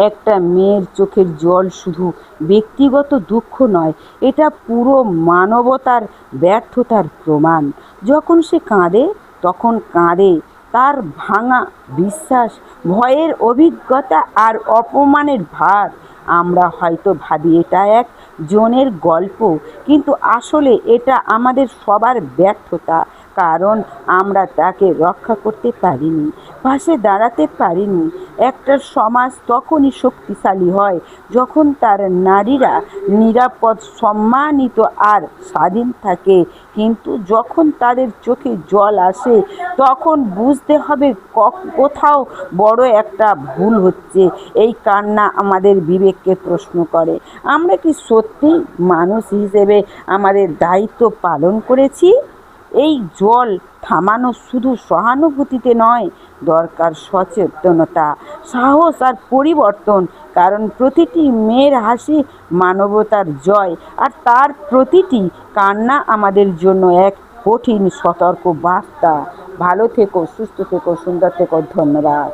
একটা মেয়ের চোখের জল শুধু ব্যক্তিগত দুঃখ নয়, এটা পুরো মানবতার ব্যর্থতার প্রমাণ। যখন সে কাঁদে তখন কাঁদে তার ভাঙা বিশ্বাস, ভয়ের অভিজ্ঞতা আর অপমানের ভার। আমরা হয়তো ভাবি এটা এক জনের গল্প, কিন্তু আসলে এটা আমাদের সবার ব্যর্থতা। কারণ আমরা তাকে রক্ষা করতে পারিনি, পাশে দাঁড়াতে পারিনি। একটা সমাজ তখনই শক্তিশালী হয় যখন তার নারীরা নিরাপদ, সম্মানিত আর স্বাধীন থাকে। কিন্তু যখন তাদের চোখে জল আসে তখন বুঝতে হবে কোথাও বড় একটা ভুল হচ্ছে। এই কান্না আমাদের বিবেককে প্রশ্ন করে, আমরা কি সত্যিই মানুষ হিসেবে আমাদের দায়িত্ব পালন করেছি? এই জল থামানো শুধু সহানুভূতিতে নয়, দরকার সচেতনতা, সাহস আর পরিবর্তন। কারণ প্রতিটি মেয়ের হাসি মানবতার জয়, আর তার প্রতিটি কান্না আমাদের জন্য এক কঠিন সতর্ক বার্তা। ভালো থেকো, সুস্থ থেকো, সুন্দর থেকো। ধন্যবাদ।